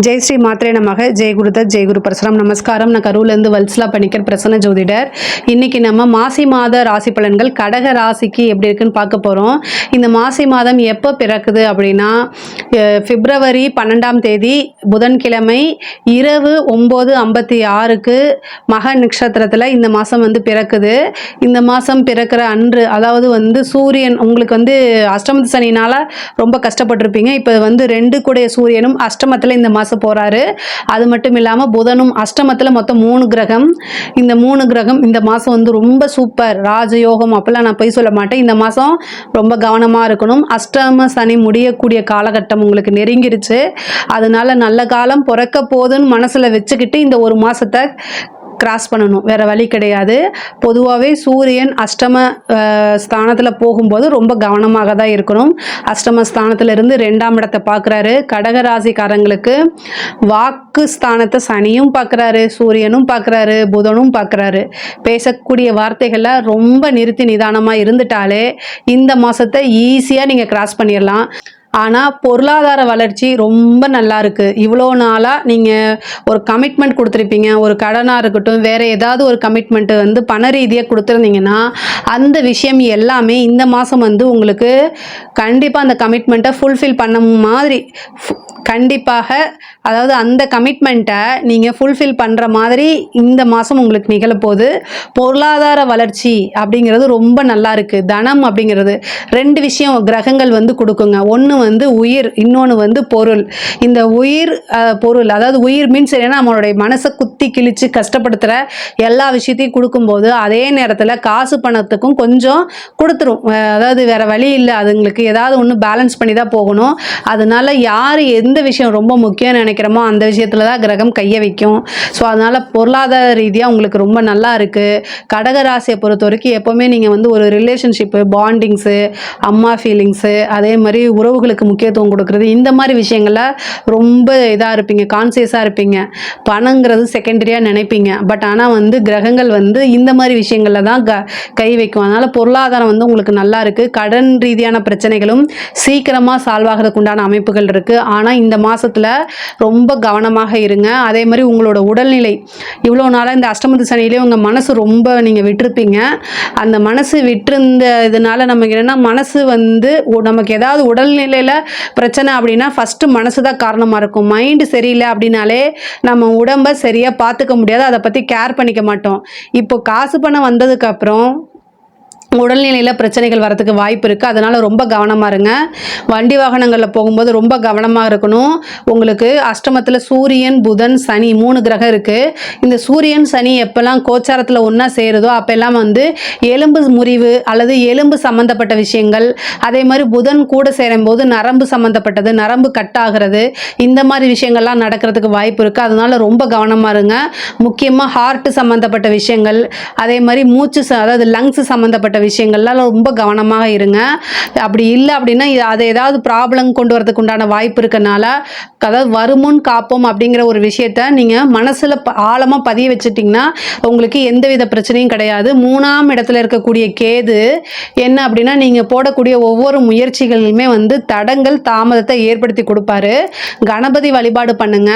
ஜெய் ஸ்ரீ மாத்ரே நமக. ஜெய் குருதத், ஜெய் குரு பரசுராம். நமஸ்காரம். நான் கரூர்லேருந்து வல்சலா பணிக்கர், பிரசன்ன ஜோதிடர். இன்னைக்கு நம்ம மாசி மாத ராசி பலன்கள் கடக ராசிக்கு எப்படி இருக்குன்னு பார்க்க போகிறோம். இந்த மாசி மாதம் எப்போ பிறக்குது அப்படின்னா பிப்ரவரி 12ஆம் தேதி புதன்கிழமை இரவு 9:56க்கு மக நட்சத்திரத்தில் இந்த மாதம் பிறக்குது. இந்த மாதம் பிறக்கிற அன்று, அதாவது சூரியன் உங்களுக்கு அஷ்டமத்து சனினால் ரொம்ப கஷ்டப்பட்டிருப்பீங்க. இப்போ 2 கூடைய சூரியனும் அஷ்டமத்தில் இந்த மாதம் போகிறாரு. அது மட்டும் இல்லாமல் புதனும் அஷ்டமத்தில், மொத்தம் 3 கிரகம். இந்த 3 கிரகம் இந்த மாதம் ரொம்ப சூப்பர் ராஜயோகம். அப்பெல்லாம் நான் போய் சொல்ல மாட்டேன். இந்த மாதம் ரொம்ப கவனமாக இருக்கணும். அஷ்டம சனி முடியக்கூடிய காலகட்டம் உங்களுக்கு நெருங்கிருச்சு. அதனால நல்ல காலம் பிறக்க போகுதுன்னு மனசில் வச்சுக்கிட்டு இந்த ஒரு மாதத்தை கிராஸ் பண்ணணும், வேறு வழி கிடையாது. பொதுவாகவே சூரியன் அஷ்டம ஸ்தானத்தில் போகும்போது ரொம்ப கவனமாக தான் இருக்கணும். அஷ்டம ஸ்தானத்திலிருந்து 2ஆம் இடத்தை பார்க்குறாரு. கடகராசிக்காரங்களுக்கு வாக்கு ஸ்தானத்தை சனியும் பார்க்குறாரு, சூரியனும் பார்க்குறாரு, புதனும் பார்க்குறாரு. பேசக்கூடிய வார்த்தைகளை ரொம்ப நிறுத்தி நிதானமாக இருந்துட்டாலே இந்த மாதத்தை ஈஸியாக நீங்கள் கிராஸ் பண்ணிடலாம். ஆனால் பொருளாதார வளர்ச்சி ரொம்ப நல்லா இருக்குது. இவ்வளோ நாளாக நீங்கள் ஒரு கமிட்மெண்ட் கொடுத்துருப்பீங்க, ஒரு கடனாக இருக்கட்டும், வேறு ஏதாவது ஒரு கமிட்மெண்ட்டு பண ரீதியாக கொடுத்துருந்தீங்கன்னா அந்த விஷயம் எல்லாமே இந்த மாதம் உங்களுக்கு கண்டிப்பாக அந்த கமிட்மெண்ட்டை ஃபுல்ஃபில் பண்ண மாதிரி கண்டிப்பாக, அதாவது அந்த கமிட்மெண்ட்டை நீங்கள் ஃபுல்ஃபில் பண்ணுற மாதிரி இந்த மாதம் உங்களுக்கு நிகழப்போகுது. பொருளாதார வளர்ச்சி அப்படிங்கிறது ரொம்ப நல்லா இருக்குது. தனம் அப்படிங்கிறது 2 விஷயம் கிரகங்கள் கொடுக்குங்க. ஒன்று உயிர், இன்னொன்று பொருள். இந்த உயிர் பொருள், அதாவது உயிர் மீன்ஸ் என்னன்னா நம்மளுடைய மனசை குத்தி கிழிச்சு கஷ்டப்படுத்துகிற எல்லா விஷயத்தையும் கொடுக்கும்போது அதே நேரத்தில் காசு பணத்துக்கும் கொஞ்சம் கொடுத்துரும். அதாவது வேறு வழி இல்லை, அதுங்களுக்கு ஏதாவது ஒன்று பேலன்ஸ் பண்ணி தான் போகணும். அதனால யார் எந்த விஷயம் ரொம்ப முக்கியம்னு நினைக்கிறோமோ அந்த விஷயத்தில் தான் கிரகம் கையை வைக்கும். ஸோ அதனால் பொருளாதார ரீதியாக உங்களுக்கு ரொம்ப நல்லா இருக்குது. கடகராசியை பொறுத்த வரைக்கும் எப்போவுமே நீங்கள் ஒரு ரிலேஷன்ஷிப்பு, பாண்டிங்ஸு, அம்மா ஃபீலிங்ஸு, அதே மாதிரி உறவுகளுக்கு முக்கியத்துவம் கொடுக்குறது, இந்த மாதிரி விஷயங்களில் ரொம்ப இதாக இருப்பீங்க, கான்சியஸாக இருப்பீங்க. பணங்கிறது செகண்டரியாக நினைப்பீங்க. பட் ஆனால் கிரகங்கள் இந்த மாதிரி விஷயங்களில் தான் கை வைக்கும். அதனால் பொருளாதாரம் உங்களுக்கு நல்லா இருக்குது. கடன் ரீதியான பிரச்சனைகளும் சீக்கிரமாக சால்வ் ஆகிறதுக்கு உண்டான அமைப்புகள் இருக்குது. ஆனால் இந்த மாதத்தில் ரொம்ப கவனமாக இருங்க. அதே மாதிரி உங்களோட உடல்நிலை, இவ்வளோ நாளாக இந்த அஷ்டமத்து சனியிலே உங்கள் மனசு ரொம்ப நீங்கள் விட்டுருப்பீங்க. அந்த மனசு விட்டுருந்த இதனால நமக்கு என்னென்னா, மனசு நமக்கு ஏதாவது உடல்நிலையில் பிரச்சனை அப்படின்னா ஃபஸ்ட்டு மனசு தான் காரணமாக இருக்கும். மைண்டு சரியில்லை அப்படின்னாலே நம்ம உடம்பை சரியாக பார்த்துக்க முடியாது, அதை பற்றி கேர் பண்ணிக்க மாட்டோம். இப்போ காசு பணம் வந்ததுக்கப்புறம் உடல்நிலையில் பிரச்சனைகள் வரதுக்கு வாய்ப்பு இருக்குது. அதனால் ரொம்ப கவனமாக இருங்க. வண்டி வாகனங்களில் போகும்போது ரொம்ப கவனமாக இருக்கணும். உங்களுக்கு அஷ்டமத்தில் சூரியன், புதன், சனி 3 கிரகம் இருக்குது. இந்த சூரியன் சனி எப்போல்லாம் கோச்சாரத்தில் ஒன்றா சேருதோ அப்போல்லாம் எலும்பு முறிவு அல்லது எலும்பு சம்மந்தப்பட்ட விஷயங்கள், அதே மாதிரி புதன் கூட சேரும்போது நரம்பு சம்மந்தப்பட்டது, நரம்பு கட் ஆகிறது, இந்த மாதிரி விஷயங்கள்லாம் நடக்கிறதுக்கு வாய்ப்பு இருக்குது. அதனால் ரொம்ப கவனமாக இருங்க. முக்கியமாக ஹார்ட்டு சம்மந்தப்பட்ட விஷயங்கள், அதே மாதிரி மூச்சு, அதாவது லங்ஸ் சம்மந்தப்பட்ட விஷயங்கள்லாம் ரொம்ப கவனமாக இருங்க. அப்படி இல்லை அப்படின்னா அது ஏதாவது ப்ராப்ளம் கொண்டு வரதுக்கு உண்டான வாய்ப்பு இருக்கனால, அதாவது வருமுன் காப்போம் அப்படிங்கிற ஒரு விஷயத்த நீங்கள் மனசில் ஆழமாக பதிய வச்சுட்டிங்கன்னா உங்களுக்கு எந்தவித பிரச்சனையும் கிடையாது. 3ஆம் இடத்துல இருக்கக்கூடிய கேது என்ன அப்படின்னா, நீங்கள் போடக்கூடிய ஒவ்வொரு முயற்சிகளிலுமே தடங்கள், தாமதத்தை ஏற்படுத்தி கொடுப்பாரு. கணபதி வழிபாடு பண்ணுங்க.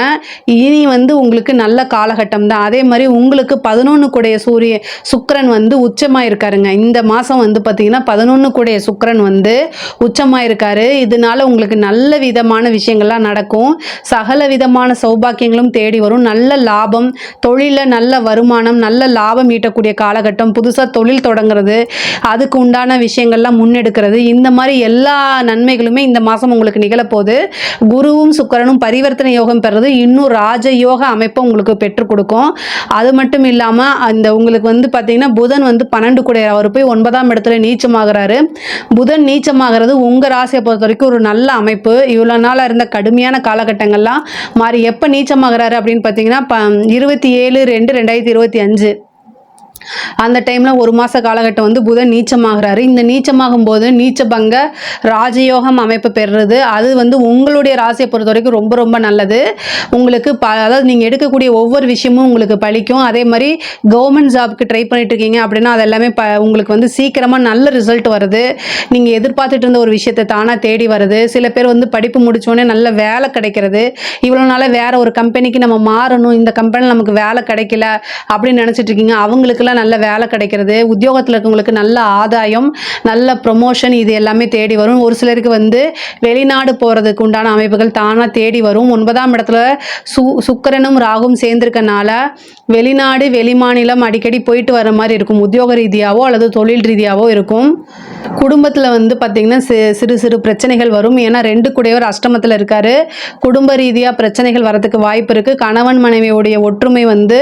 இனி உங்களுக்கு நல்ல காலகட்டம் தான். அதே மாதிரி உங்களுக்கு 11 கூடைய சுக்கிரன் உச்சமாக இருக்காருங்க. இந்த மாதம் பார்த்தீங்கன்னா 11 கூடைய சுக்கிரன் உச்சமாக இருக்காரு. இதனால உங்களுக்கு நல்ல விதமான விஷயங்கள்லாம் நடக்கும். சகல விதமான சௌபாக்கியங்களும் தேடி வரும். நல்ல லாபம், தொழிலில் நல்ல வருமானம், நல்ல லாபம் ஈட்டக்கூடிய காலகட்டம். புதுசாக தொழில் தொடங்குறது, அதுக்கு உண்டான விஷயங்கள்லாம் முன்னெடுக்கிறது, இந்த மாதிரி எல்லா நன்மைகளுமே இந்த மாதம் உங்களுக்கு நிகழப்போகுது. குருவும் சுக்கிரனும் பரிவர்த்தனை யோகம் பெறுறது இன்னும் ராஜயோக அமைப்பை உங்களுக்கு பெற்றுக் கொடுக்கும். அது மட்டும் இல்லாமல் உங்களுக்கு பார்த்தீங்கன்னா புதன் 12 கூடைய, அவர் போய் 9ஆம் இடத்துல நீச்சமாகிறாரு. புதன் நீச்சமாகிறது உங்கள் ராசியை பொறுத்த வரைக்கும் ஒரு நல்ல அமைப்பு. இவ்வளோ நாளாக இருந்த கடுமையான காலகட்டங்கள்லாம் மாறி எப்போ நீச்சமாகிறாரு அப்படின்னு பார்த்தீங்கன்னா 27/2/2025 அந்த டைமில் ஒரு மாத காலகட்டம் வந்து புதன் நீச்சமாகிறாரு. இந்த நீச்சமாகும் போது நீச்சபங்க ராஜயோகம் அமைப்பு பெறுறது அது வந்து உங்களுடைய ராசியை பொறுத்த வரைக்கும் ரொம்ப ரொம்ப நல்லது. உங்களுக்கு அதாவது நீங்கள் எடுக்கக்கூடிய ஒவ்வொரு விஷயமும் உங்களுக்கு பலிக்கும். அதே மாதிரி கவர்மெண்ட் ஜாப்க்கு ட்ரை பண்ணிட்டு இருக்கீங்க அப்படின்னா அது எல்லாமே உங்களுக்கு வந்து சீக்கிரமாக நல்ல ரிசல்ட் வருது. நீங்கள் எதிர்பார்த்துட்டு இருந்த ஒரு விஷயத்தை தானாக தேடி வருது. சில பேர் வந்து படிப்பு முடிச்சோடனே நல்ல வேலை கிடைக்கிறது. இவ்வளோ நாளாக வேற ஒரு கம்பெனிக்கு நம்ம மாறணும், இந்த கம்பெனியில் நமக்கு வேலை கிடைக்கல அப்படின்னு நினச்சிட்டு இருக்கீங்க, அவங்களுக்குலாம் நல்ல வேலை கிடைக்கிறது. உத்தியோகத்தில் இருக்கவங்களுக்கு நல்ல ஆதாயம், நல்ல ப்ரொமோஷன் இது எல்லாமே தேடி வரும். ஒரு சிலருக்கு வந்து வெளிநாடு போகிறதுக்கு உண்டான அமைப்புகள் தானாக தேடி வரும். 9ஆம் இடத்துல சுக்கிரனும் ராகும் சேர்ந்திருக்கனால வெளிநாடு வெளிமாநிலம் அடிக்கடி போயிட்டு வர மாதிரி இருக்கும். உத்தியோக ரீதியாவோ அல்லது தொழில் ரீதியாவோ இருக்கும். குடும்பத்தில் வந்து பார்த்திங்கன்னா சிறு சிறு பிரச்சனைகள் வரும். ஏன்னா 2 கூடையவர் அஷ்டமத்தில் இருக்காரு. குடும்ப ரீதியாக பிரச்சனைகள் வரதுக்கு வாய்ப்பு இருக்குது. கணவன் மனைவியுடைய ஒற்றுமை வந்து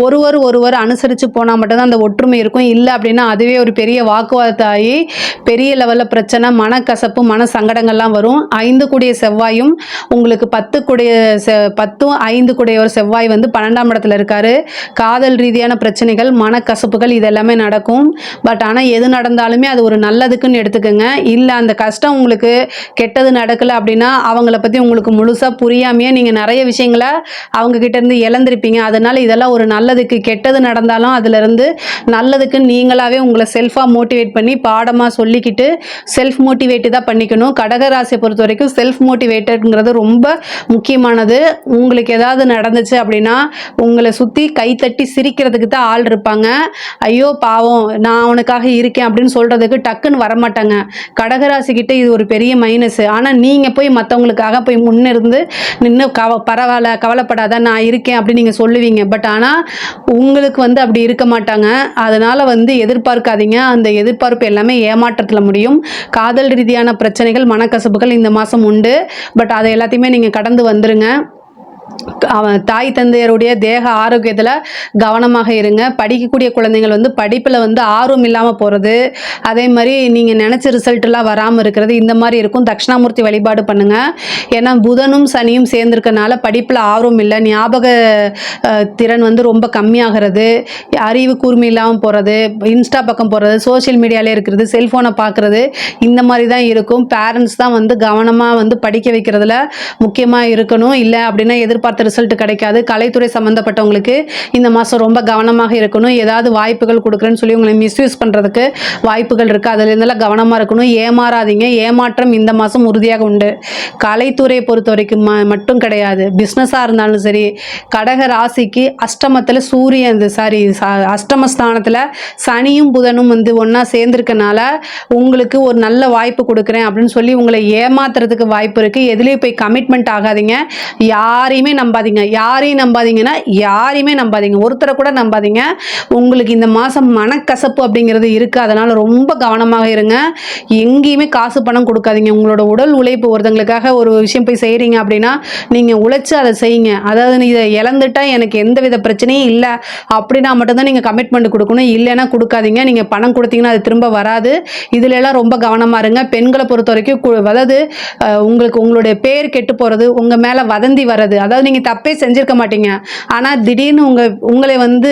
ஒருவர் அனுசரித்து போனால் மட்டும்தான் அந்த ஒற்றுமை இருக்கும். இல்லை அப்படின்னா அதுவே ஒரு பெரிய வாக்குவாதத்தாகி பெரிய லெவலில் பிரச்சனை, மனக்கசப்பு, மன சங்கடங்கள்லாம் வரும். 5 கூடிய செவ்வாயும் உங்களுக்கு 10 கூடிய 10 5 கூடியவர் செவ்வாய் வந்து 12ஆம் இடத்துல இருக்காரு. காதல் ரீதியான பிரச்சனைகள், மனக்கசப்புகள் இதெல்லாமே நடக்கும். பட் ஆனால் எது நடந்தாலுமே அது ஒரு நல்லதுக்குன்னு எடுத்துக்கோங்க. இல்லை அந்த கஷ்டம் உங்களுக்கு கெட்டது நடக்கலை அப்படின்னா அவங்கள பற்றி உங்களுக்கு முழுசாக புரியாமையே நீங்கள் நிறைய விஷயங்களை அவங்கக்கிட்ட இருந்து இழந்திருப்பீங்க. அதனால் இதெல்லாம் ஒரு நல்லதுக்கு, கெட்டது நடந்தாலும் அதிலிருந்து நல்லதுக்கு நீங்களாகவே உங்களை செல்ஃபாக மோட்டிவேட் பண்ணி பாடமாக சொல்லிக்கிட்டு செல்ஃப் மோட்டிவேட்டு தான் பண்ணிக்கணும். கடகராசியை பொறுத்த வரைக்கும் செல்ஃப் மோட்டிவேட்டட்ங்கிறது ரொம்ப முக்கியமானது. உங்களுக்கு ஏதாவது நடந்துச்சு அப்படின்னா உங்களை சுற்றி கைத்தட்டி சிரிக்கிறதுக்கு தான் ஆள் இருப்பாங்க. ஐயோ பாவம் நான் அவனுக்காக இருக்கேன் அப்படின்னு சொல்கிறதுக்கு டக்குன்னு வரமாட்டாங்க. கடகராசிக்கிட்ட இது ஒரு பெரிய மைனஸ். ஆனால் நீங்கள் போய் மற்றவங்களுக்காக போய் முன்னிருந்து நின்று பரவாயில்ல கவலைப்படாத நான் இருக்கேன் அப்படின்னு நீங்கள் சொல்லுவீங்க. பட் ஆனால் உங்களுக்கு வந்து அப்படி இருக்க மாட்டாங்க. அதனால் வந்து எதிர்பார்க்காதீங்க. அந்த எதிர்பார்ப்பு எல்லாமே ஏமாற்றத்தில் முடியும். காதல் ரீதியான பிரச்சனைகள், மனக்கசப்புகள் இந்த மாதம் உண்டு. பட் அதை எல்லாத்தையுமே நீங்கள் கடந்து வந்துருங்க. தாய் தந்தையருடைய தேக ஆரோக்கியத்தில் கவனமாக இருங்க. படிக்கக்கூடிய குழந்தைகள் வந்து படிப்பில் வந்து ஆர்வம் இல்லாமல் போகிறது, அதே மாதிரி நீங்கள் நினச்ச ரிசல்ட்டெல்லாம் வராமல் இருக்கிறது, இந்த மாதிரி இருக்கும். தட்சிணாமூர்த்தி வழிபாடு பண்ணுங்கள். ஏன்னா புதனும் சனியும் சேர்ந்துருக்கனால படிப்பில் ஆர்வம் இல்லை, ஞாபக திறன் வந்து ரொம்ப கம்மியாகிறது, அறிவு கூர்மை இல்லாமல் போகிறது, இன்ஸ்டா பக்கம் போகிறது, சோஷியல் மீடியாவிலே இருக்கிறது, செல்ஃபோனை பார்க்குறது, இந்த மாதிரி தான் இருக்கும். பேரண்ட்ஸ் தான் வந்து கவனமாக வந்து படிக்க வைக்கிறதுல முக்கியமாக இருக்கணும். இல்லை அப்படின்னா எதிர்பார்த்த ரிசல்ட் கிடைக்காது. கலைத்துறை சம்மந்தப்பட்டவங்களுக்கு இந்த மாதம் ரொம்ப கவனமாக இருக்கணும். ஏதாவது வாய்ப்புகள் கொடுக்குறேன்னு சொல்லி உங்களை மிஸ்யூஸ் பண்ணுறதுக்கு வாய்ப்புகள் இருக்குது. அதில் இருந்தெல்லாம் கவனமாக இருக்கணும். ஏமாறாதீங்க. ஏமாற்றம் இந்த மாதம் உறுதியாக உண்டு. கலைத்துறையை பொறுத்த வரைக்கும் மட்டும் கிடையாது, பிஸ்னஸாக இருந்தாலும் சரி. கடக ராசிக்கு அஷ்டமத்தில் சூரியன் அஷ்டமஸ்தானத்தில் சனியும் புதனும் வந்து ஒன்றா சேர்ந்துருக்கனால உங்களுக்கு ஒரு நல்ல வாய்ப்பு கொடுக்குறேன் அப்படின்னு சொல்லி உங்களை ஏமாத்துறதுக்கு வாய்ப்பு இருக்குது. எதுலேயும் போய் கமிட்மெண்ட் ஆகாதீங்க. யாரையுமே நம்பாதீங்க. யாரையுமே நம்பாதீங்க. ஒருத்தரை கூட நம்பாதீங்க. உங்களுக்கு இந்த மாதம் மனக்கசப்பு அப்படிங்கிறது இருக்குது. அதனால் ரொம்ப கவனமாக இருங்க. எங்கேயுமே காசு பணம் கொடுக்காதீங்க. உங்களோட உடல் உழைப்பு, ஒருத்தங்களுக்காக ஒரு விஷயம் போய் செய்கிறீங்க அப்படின்னா நீங்கள் உழைச்சி அதை செய்யுங்க. அதாவது இதை இழந்துட்டா எனக்கு எந்த வித பிரச்சனையும் இல்லை அப்படின்னா மட்டும்தான் நீங்கள் கமிட்மெண்ட் கொடுக்கணும். இல்லைன்னா கொடுக்காதீங்க. நீங்கள் பணம் கொடுத்தீங்கன்னா அது திரும்ப வராது. இதுல எல்லாம் ரொம்ப கவனமாக இருங்க. பெண்களை பொறுத்த வரைக்கும் அதாவது உங்களுக்கு உங்களுடைய பேர் கெட்டு போகிறது, உங்கள் மேலே வதந்தி வர்றது, அதாவது நீங்கள் தப்பே செஞ்சிருக்க மாட்டீங்க, ஆனால் திடீர்னு உங்களை வந்து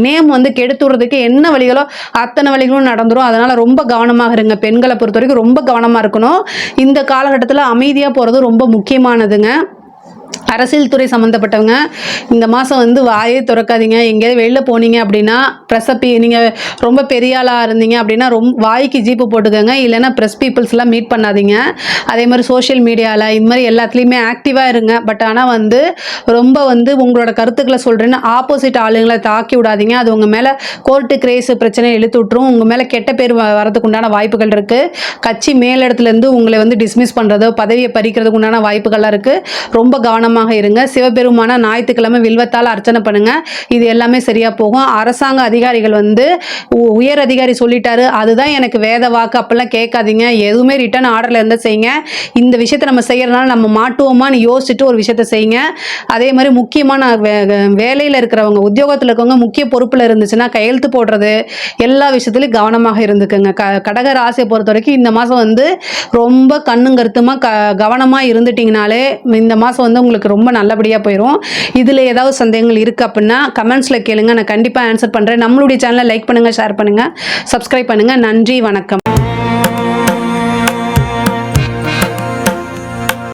நேம் வந்து கெடுத்துறதுக்கு என்ன வழிகளோ அத்தனை வழிகளும் நடந்துடும். அதனால் ரொம்ப கவனமாக இருங்க. பெண்களை பொறுத்த வரைக்கும் ரொம்ப கவனமாக இருக்கணும். இந்த காலகட்டத்தில் அமைதியாக போகிறது ரொம்ப முக்கியமானதுங்க. அரசியல் துறை சம்மந்தப்பட்டவங்க இந்த மாதம் வந்து வாயே திறக்காதீங்க. எங்கேயாவது வெளியில் போனீங்க அப்படின்னா நீங்கள் ரொம்ப பெரிய ஆளாக இருந்தீங்க அப்படின்னா வாய்க்கு ஜீப்பு போட்டுக்கோங்க. இல்லைன்னா ப்ரெஸ் பீப்புள்ஸ்லாம் மீட் பண்ணாதீங்க. அதே மாதிரி சோஷியல் மீடியாவில் இந்த மாதிரி எல்லாத்துலேயுமே ஆக்டிவாக இருங்க. பட் ஆனால் வந்து ரொம்ப வந்து உங்களோட கருத்துக்களை சொல்கிறேன்னு ஆப்போசிட் ஆளுங்களை தாக்கி விடாதீங்க. அது உங்கள் மேலே கோர்ட்டு கிரேஸு பிரச்சனை இழுத்து விட்டுரும். உங்கள் மேலே கெட்ட பேர் வரதுக்கு உண்டான வாய்ப்புகள் இருக்குது. கட்சி மேலிடத்துலேருந்து உங்களை வந்து டிஸ்மிஸ் பண்ணுறதோ பதவியை பறிக்கிறதுக்கு உண்டான வாய்ப்புகள்லாம் இருக்குது. ரொம்ப கவனமாக இருங்க. சிவபெருமான ஞாயிற்றுக்கிழமை வில்வத்தால் அர்ச்சனை பண்ணுங்க. இது எல்லாமே சரியா போகும். அரசாங்க அதிகாரிகள் வந்து உயர் அதிகாரி சொல்லிட்டாரு அதுதான் எனக்கு வேத வாக்கு அப்பெல்லாம் கேட்காதீங்க. எதுவுமே ரிட்டர்ன் ஆர்டர்ல இருந்தா செய்யுங்க. இந்த விஷயத்தை நம்ம செய்யறதுனால நம்ம மாட்டுவோமான்னு யோசிச்சுட்டு ஒரு விஷயத்தை செய்யுங்க. அதே மாதிரி முக்கியமான வேலையில் இருக்கிறவங்க, உத்தியோகத்தில் இருக்கவங்க முக்கிய பொறுப்பில் இருந்துச்சுன்னா கையெழுத்து போடுறது எல்லா விஷயத்துலையும் கவனமாக இருந்துக்குங்க. கடக ராசியை பொறுத்த வரைக்கும் இந்த மாதம் வந்து ரொம்ப கண்ணும் கருத்துமா கவனமாக இருந்துட்டிங்கனாலே இந்த மாதம் வந்து உங்களுக்கு ரொம்ப நல்லபடியாக போயிடும். இதில் ஏதாவது சந்தேகங்கள் இருக்குது அப்படின்னா கமெண்ட்ஸில் கேளுங்க, நான் கண்டிப்பாக ஆன்சர் பண்ணுறேன். நம்மளுடைய சேனலை லைக் பண்ணுங்கள், ஷேர் பண்ணுங்கள், சப்ஸ்கிரைப் பண்ணுங்கள். நன்றி, வணக்கம்.